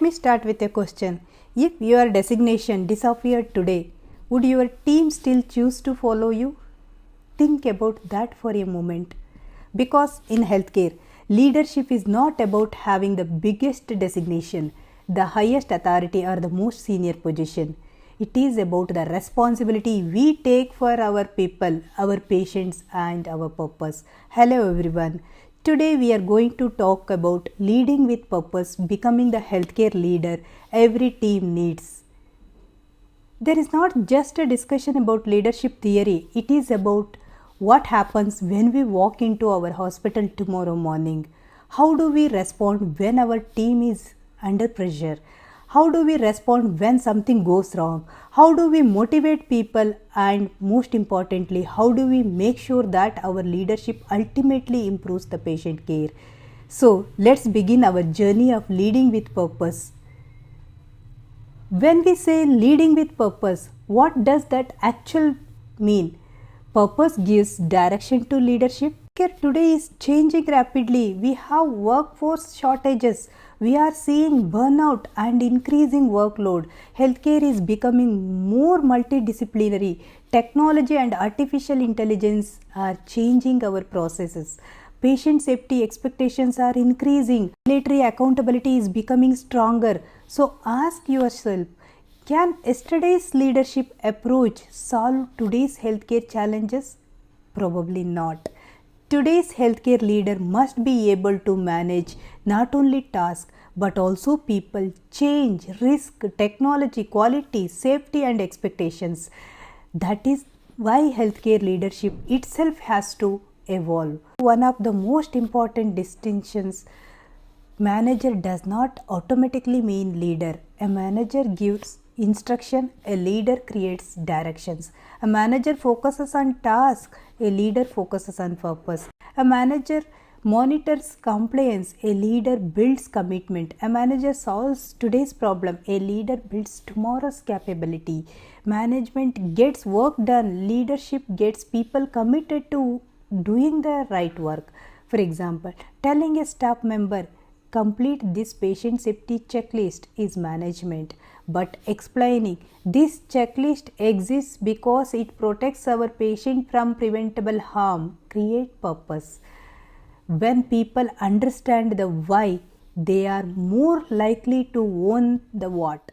Let me start with a question. If your designation disappeared today, would your team still choose to follow you? Think about that for a moment. Because in healthcare, leadership is not about having the biggest designation, the highest authority, or the most senior position. It is about the responsibility we take for our people, our patients, and our purpose. Hello everyone. Today we are going to talk about leading with purpose, becoming the healthcare leader every team needs. There is not just a discussion about leadership theory, it is about what happens when we walk into our hospital tomorrow morning. How do we respond when our team is under pressure? How do we respond when something goes wrong? How do we motivate people? And most importantly, how do we make sure that our leadership ultimately improves the patient care? So, let's begin our journey of leading with purpose. When we say leading with purpose, what does that actually mean? Purpose gives direction to leadership. Care today is changing rapidly. We have workforce shortages. We are seeing burnout and increasing workload. Healthcare is becoming more multidisciplinary. Technology and artificial intelligence are changing our processes. Patient safety expectations are increasing. Regulatory accountability is becoming stronger. So ask yourself, can yesterday's leadership approach solve today's healthcare challenges? Probably not. Today's healthcare leader must be able to manage not only tasks but also people, change, risk, technology, quality, safety and expectations. That is why healthcare leadership itself has to evolve. One of the most important distinctions, manager does not automatically mean leader. A manager gives instruction, a leader creates directions. A manager focuses on tasks, a leader focuses on purpose. A manager monitors compliance, a leader builds commitment. A manager solves today's problem, a leader builds tomorrow's capability. Management gets work done, leadership gets people committed to doing the right work. For example, telling a staff member, complete this patient safety checklist is management, but explaining this checklist exists because it protects our patient from preventable harm create purpose. When people understand the why, they are more likely to own the what.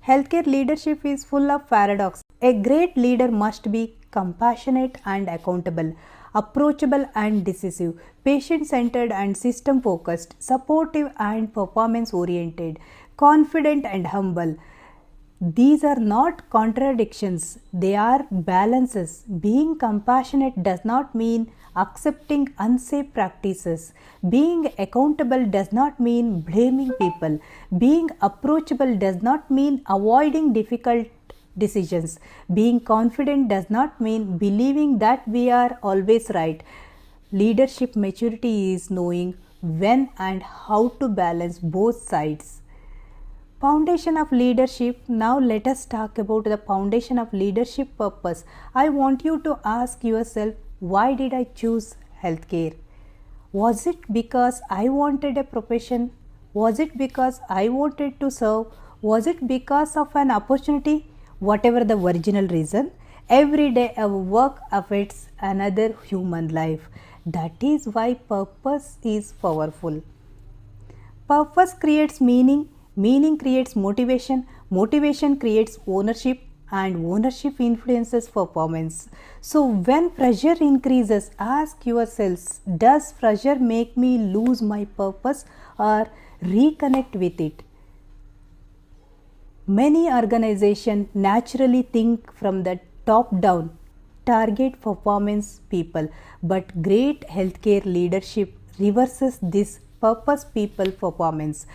Healthcare leadership is full of paradox. A great leader must be compassionate and accountable, approachable and decisive, patient-centered and system-focused, supportive and performance-oriented, confident and humble. These are not contradictions, they are balances. Being compassionate does not mean accepting unsafe practices. Being accountable does not mean blaming people. Being approachable does not mean avoiding difficult decisions. Being confident does not mean believing that we are always right. Leadership maturity is knowing when and how to balance both sides. Foundation of leadership. Now let us talk about the foundation of leadership purpose. I want you to ask yourself, why did I choose healthcare? Was it because I wanted a profession? Was it because I wanted to serve? Was it because of an opportunity? Whatever the original reason, every day our work affects another human life. That is why purpose is powerful. Purpose creates meaning, meaning creates motivation, motivation creates ownership, and ownership influences performance. So when pressure increases, ask yourselves, does pressure make me lose my purpose or reconnect with it? Many organizations naturally think from the top down, target performance people, but great healthcare leadership reverses this purpose people performance.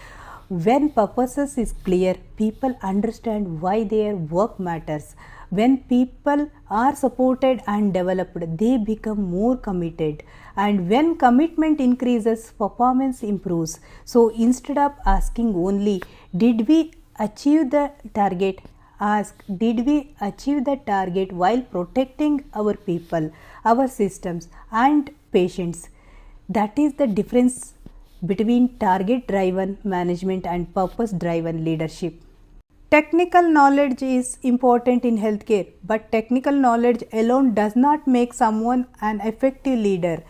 When purpose is clear, people understand why their work matters. When people are supported and developed, they become more committed. And when commitment increases, performance improves. So instead of asking only, did we achieve the target? Ask, did we achieve the target while protecting our people, our systems and patients? That is the difference between target-driven management and purpose-driven leadership. Technical knowledge is important in healthcare, but technical knowledge alone does not make someone an effective leader.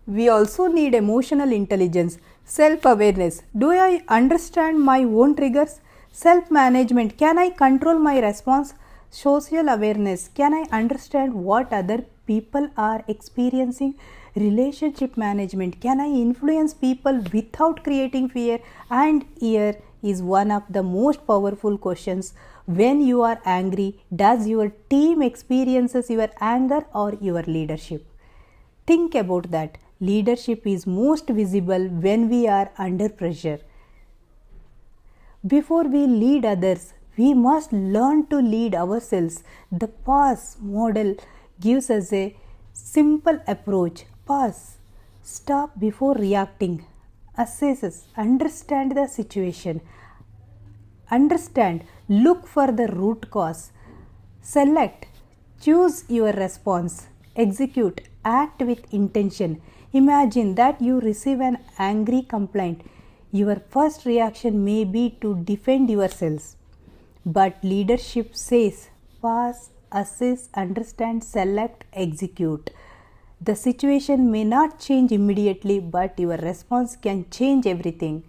We also need emotional intelligence, self-awareness. Do I understand my own triggers? Self-management. Can I control my response? Social awareness. Can I understand what other people are experiencing? Relationship management. Can I influence people without creating fear? And here is one of the most powerful questions. When you are angry, does your team experiences your anger or your leadership? Think about that. Leadership is most visible when we are under pressure. Before we lead others, we must learn to lead ourselves. The PASS model gives us a simple approach. Pause, stop before reacting, assess, understand the situation, understand, look for the root cause, select, choose your response, execute, act with intention. Imagine that you receive an angry complaint. Your first reaction may be to defend yourselves. But leadership says, pause, assess, understand, select, execute. The situation may not change immediately, but your response can change everything.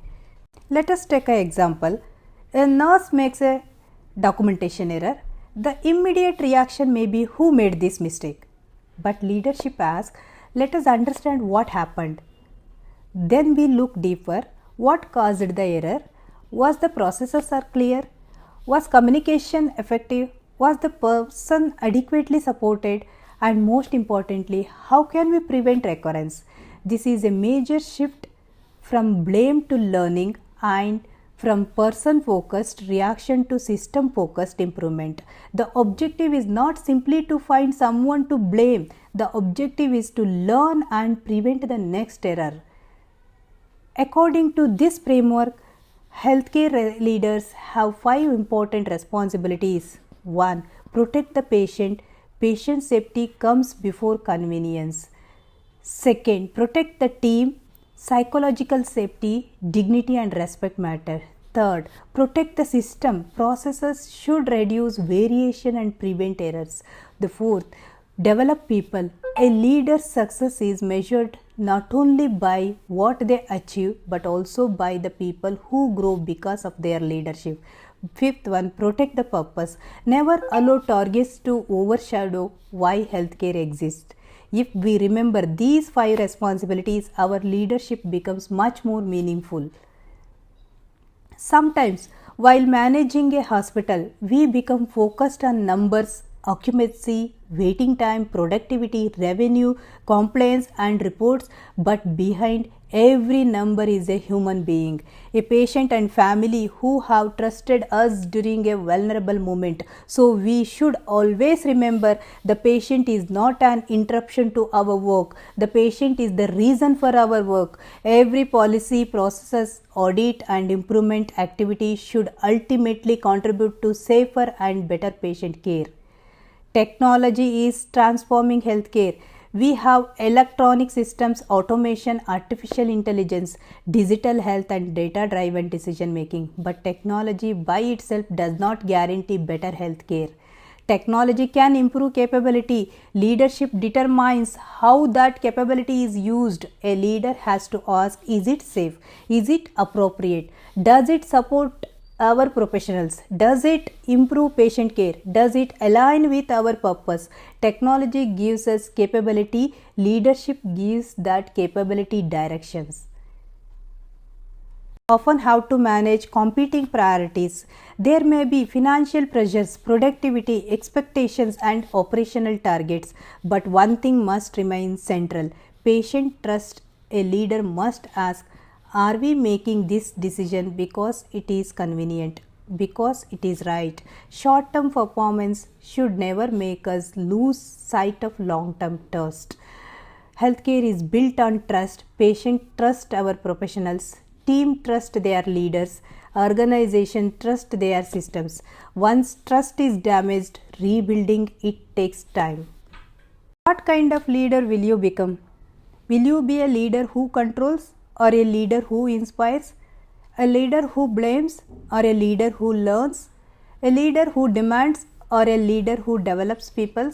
Let us take an example. A nurse makes a documentation error. The immediate reaction may be, who made this mistake? But leadership asks, let us understand what happened. Then we look deeper. What caused the error? Was the processes are clear? Was communication effective? Was the person adequately supported? And most importantly, how can we prevent recurrence? This is a major shift from blame to learning and from person-focused reaction to system-focused improvement. The objective is not simply to find someone to blame. The objective is to learn and prevent the next error. According to this framework, healthcare leaders have 5 important responsibilities. 1. Protect the patient. Patient safety comes before convenience. 2. Protect the team. Psychological safety, dignity and respect matter. 3. Protect the system. Processes should reduce variation and prevent errors. The 4th, develop people. A leader's success is measured not only by what they achieve but also by the people who grow because of their leadership. 5th one, protect the purpose. Never allow targets to overshadow why healthcare exists. If we remember these 5 responsibilities, our leadership becomes much more meaningful. Sometimes, while managing a hospital, we become focused on numbers, occupancy, waiting time, productivity, revenue, complaints and reports, but behind every number is a human being, a patient and family who have trusted us during a vulnerable moment. So we should always remember the patient is not an interruption to our work. The patient is the reason for our work. Every policy, processes, audit and improvement activity should ultimately contribute to safer and better patient care. Technology is transforming healthcare. We have electronic systems, automation, artificial intelligence, digital health and data-driven decision making. But technology by itself does not guarantee better healthcare. Technology can improve capability. Leadership determines how that capability is used. A leader has to ask, is it safe? Is it appropriate? Does it support our professionals? Does it improve patient care? Does it align with our purpose? Technology gives us capability. Leadership gives that capability directions. Often have to manage competing priorities. There may be financial pressures, productivity, expectations and operational targets. But one thing must remain central. Patient trust. A leader must ask, are we making this decision because it is convenient, because it is right? Short-term performance should never make us lose sight of long-term trust. Healthcare is built on trust. Patient trust our professionals. Team trust their leaders. Organization trust their systems. Once trust is damaged, rebuilding it takes time. What kind of leader will you become? Will you be a leader who controls or a leader who inspires? A leader who blames or a leader who learns? A leader who demands or a leader who develops people?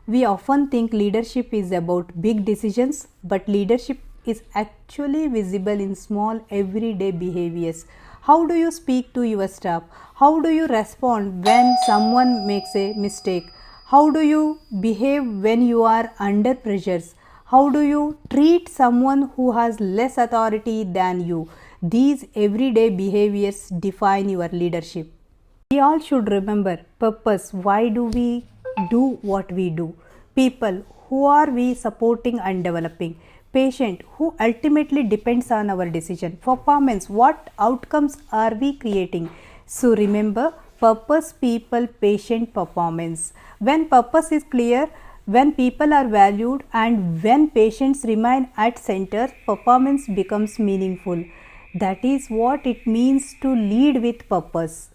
We often think leadership is about big decisions, but leadership is actually visible in small everyday behaviors. How do you speak to your staff? How do you respond when someone makes a mistake? How do you behave when you are under pressures? How do you treat someone who has less authority than you? These everyday behaviors define your leadership. We all should remember purpose. Why do we do what we do? People, who are we supporting and developing? Patient, who ultimately depends on our decision. Performance, what outcomes are we creating? So remember, purpose, people, patient, performance. When purpose is clear, when people are valued, and when patients remain at center, performance becomes meaningful. That is what it means to lead with purpose.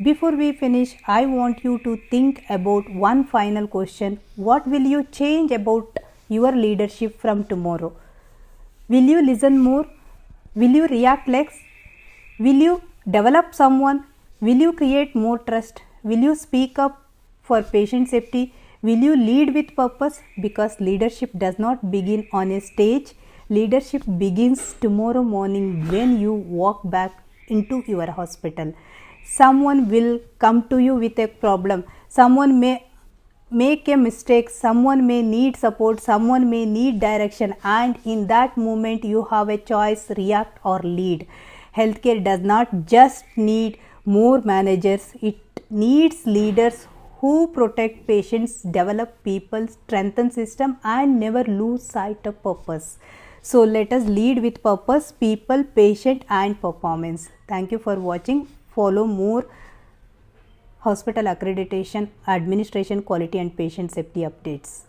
Before we finish, I want you to think about one final question. What will you change about your leadership from tomorrow? Will you listen more? Will you react less? Will you develop someone? Will you create more trust? Will you speak up for patient safety? Will you lead with purpose? Because leadership does not begin on a stage. Leadership begins tomorrow morning when you walk back into your hospital. Someone will come to you with a problem. Someone may make a mistake. Someone may need support. Someone may need direction. And in that moment, you have a choice: react or lead. Healthcare does not just need more managers. It needs leaders who protect patients, develop people, strengthen system, and never lose sight of purpose. So let us lead with purpose, people, patient, and performance. Thank you for watching. Follow more hospital accreditation, administration, quality, and patient safety updates.